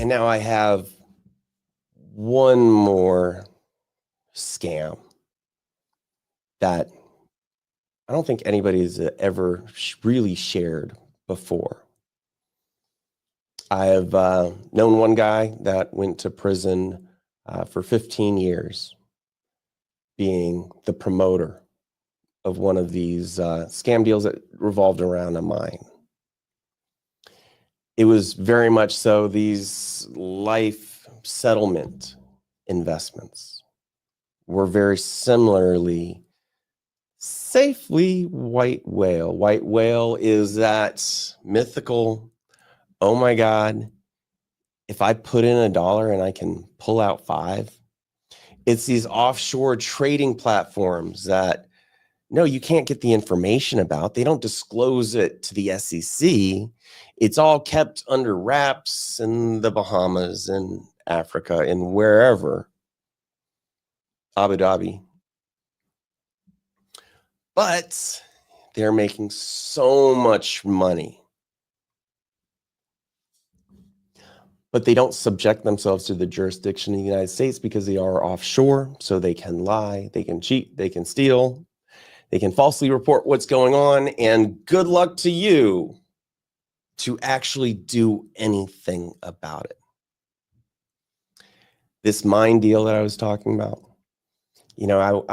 And now I have one more scam that I don't think anybody's ever really shared before. I have known one guy that went to prison for 15 years being the promoter of one of these scam deals that revolved around a mine. It was very much so these life settlement investments were very similarly safely white whale. White whale is that mythical, oh my God, if I put in $1 and I can pull out 5. It's these offshore trading platforms that, no, you can't get the information about. They don't disclose it to the SEC. It's all kept under wraps in the Bahamas and Africa and wherever, Abu Dhabi. But they're making so much money. But they don't subject themselves to the jurisdiction of the United States because they are offshore, so they can lie, they can cheat, they can steal, they can falsely report what's going on, and good luck to you to actually do anything about it. This mine deal that I was talking about, you know,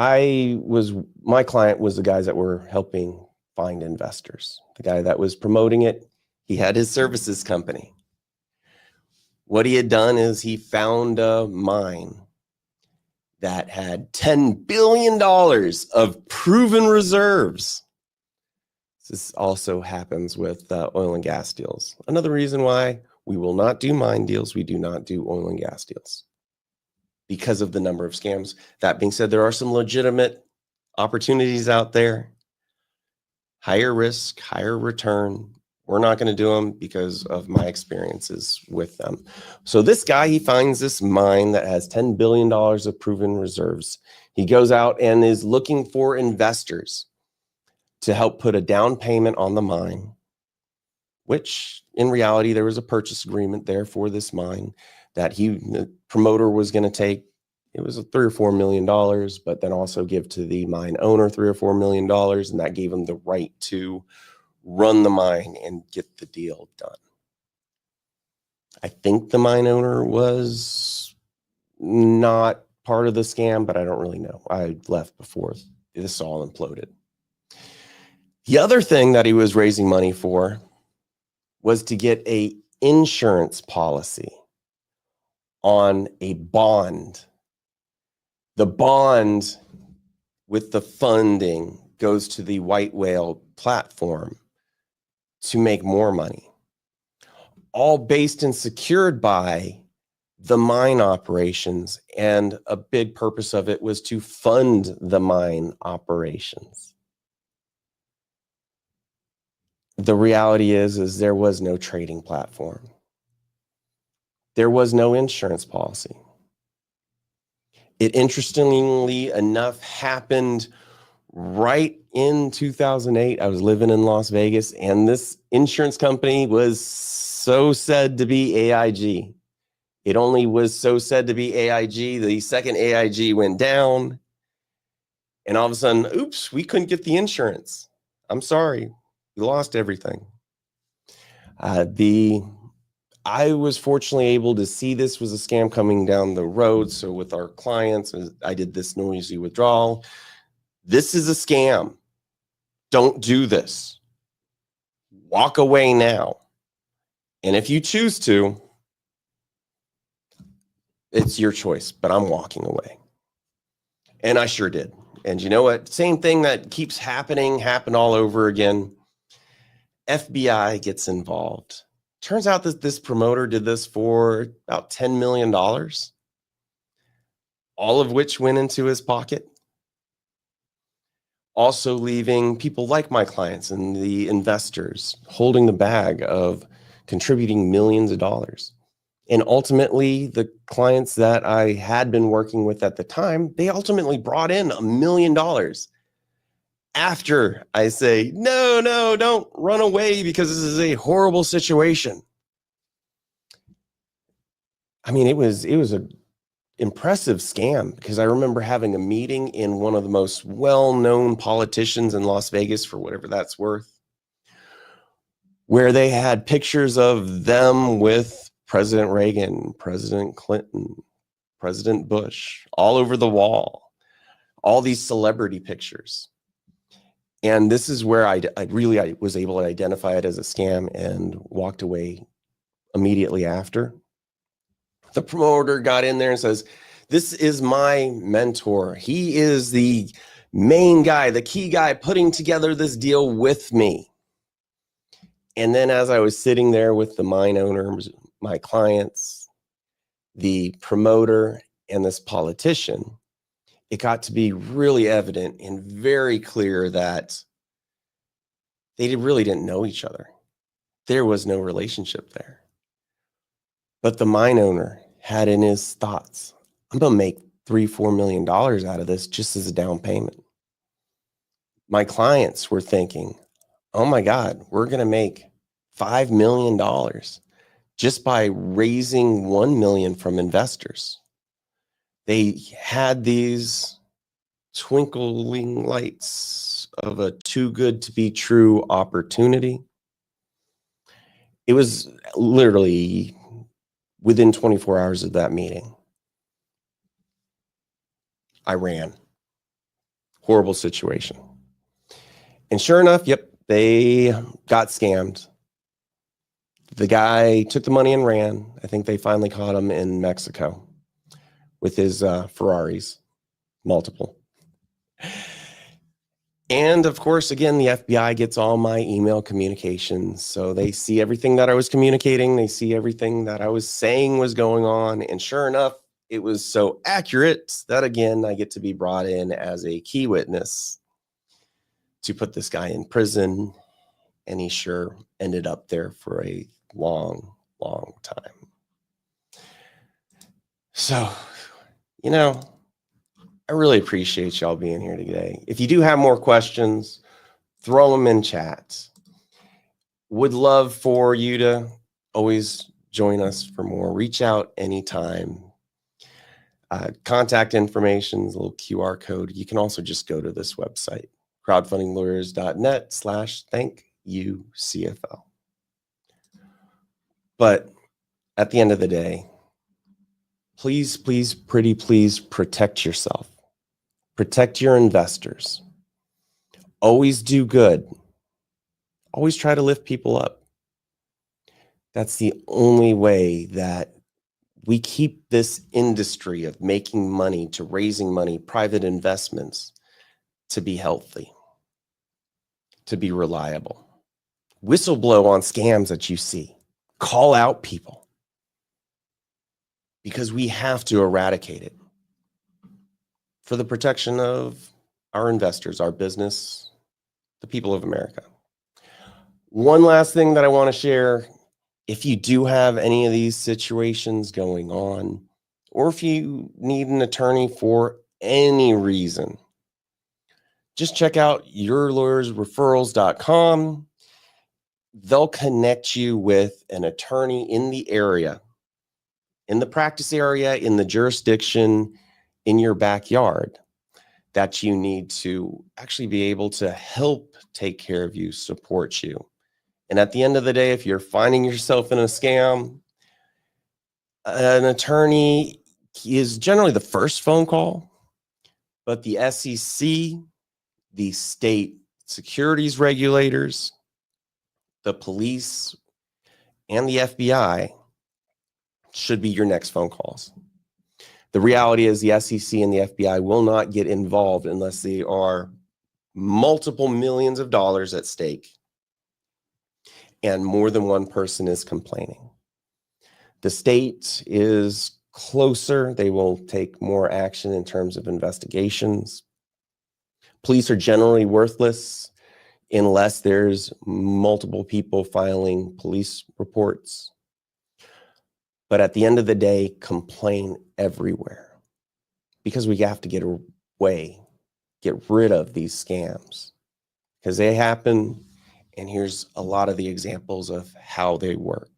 my client was the guys that were helping find investors. The guy that was promoting it, he had his services company. What he had done is he found a mine that had $10 billion of proven reserves. This also happens with oil and gas deals. Another reason why we will not do mine deals, we do not do oil and gas deals, because of the number of scams. That being said, there are some legitimate opportunities out there. Higher risk, higher return. We're not going to do them because of my experiences with them. So this guy, he finds this mine that has $10 billion of proven reserves. He goes out and is looking for investors to help put a down payment on the mine, which in reality, there was a purchase agreement there for this mine that the promoter was going to take. It was $3 or $4 million, but then also give to the mine owner $3 or $4 million, and that gave him the right to run the mine and get the deal done. I think the mine owner was not part of the scam, but I don't really know. I left before this all imploded. The other thing that he was raising money for was to get an insurance policy on a bond. The bond with the funding goes to the white whale platform to make more money, all based and secured by the mine operations. And a big purpose of it was to fund the mine operations. The reality is there was no trading platform. There was no insurance policy. It interestingly enough happened right in 2008. I was living in Las Vegas, and this insurance company was so said to be AIG. It only was so said to be AIG. The second AIG went down, and all of a sudden, oops, we couldn't get the insurance. I'm sorry, we lost everything. I was fortunately able to see this was a scam coming down the road. So with our clients, I did this noisy withdrawal. This is a scam. Don't do this. Walk away now. And if you choose to, it's your choice, but I'm walking away. And I sure did. And you know what? Same thing that keeps happened all over again. FBI gets involved. Turns out that this promoter did this for about $10 million, all of which went into his pocket. Also leaving people like my clients and the investors holding the bag of contributing millions of dollars. And ultimately, the clients that I had been working with at the time, they ultimately brought in $1 million. After I say, no, don't run away because this is a horrible situation. I mean, it was a impressive scam, because I remember having a meeting in one of the most well-known politicians in Las Vegas, for whatever that's worth, where they had pictures of them with President Reagan, President Clinton, President Bush, all over the wall, all these celebrity pictures. And this is where I was able to identify it as a scam and walked away immediately after. The promoter got in there and says, "This is my mentor. He is the main guy, the key guy putting together this deal with me." And then as I was sitting there with the mine owners, my clients, the promoter, and this politician, it got to be really evident and very clear that they really didn't know each other. There was no relationship there. But the mine owner had in his thoughts, "I'm going to make $3-4 million out of this just as a down payment." My clients were thinking, "Oh my God, we're going to make $5 million just by raising $1 million from investors." They had these twinkling lights of a too good to be true opportunity. It was literally within 24 hours of that meeting, I ran. Horrible situation. And sure enough, yep, they got scammed. The guy took the money and ran. I think they finally caught him in Mexico with his Ferraris, multiple. And of course, again, the FBI gets all my email communications. So they see everything that I was communicating. They see everything that I was saying was going on. And sure enough, it was so accurate that, again, I get to be brought in as a key witness to put this guy in prison. And he sure ended up there for a long, long time. So, you know, I really appreciate y'all being here today. If you do have more questions, throw them in chat. Would love for you to always join us for more. Reach out anytime. Contact information, the little QR code. You can also just go to this website, crowdfundinglawyers.net/thankyouCFL. But at the end of the day, please, please, pretty please protect yourself. Protect your investors. Always do good. Always try to lift people up. That's the only way that we keep this industry of making money, to raising money, private investments, to be healthy, to be reliable. Whistleblow on scams that you see. Call out people, because we have to eradicate it for the protection of our investors, our business, the people of America. One last thing that I want to share: if you do have any of these situations going on, or if you need an attorney for any reason, just check out yourlawyersreferrals.com. They'll connect you with an attorney in the area, in the practice area, in the jurisdiction, in your backyard, that you need to actually be able to help take care of you, support you. And at the end of the day, if you're finding yourself in a scam, an attorney is generally the first phone call, but the SEC, the state securities regulators, the police, and the FBI should be your next phone calls. The reality is the SEC and the FBI will not get involved unless they are multiple millions of dollars at stake and more than one person is complaining. The state is closer. They will take more action in terms of investigations. Police are generally worthless unless there's multiple people filing police reports. But at the end of the day, complain everywhere, because we have to get rid of these scams, because they happen. And here's a lot of the examples of how they work.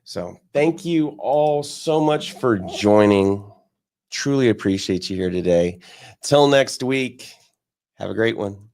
So thank you all so much for joining. Truly appreciate you here today. Till next week, have a great one.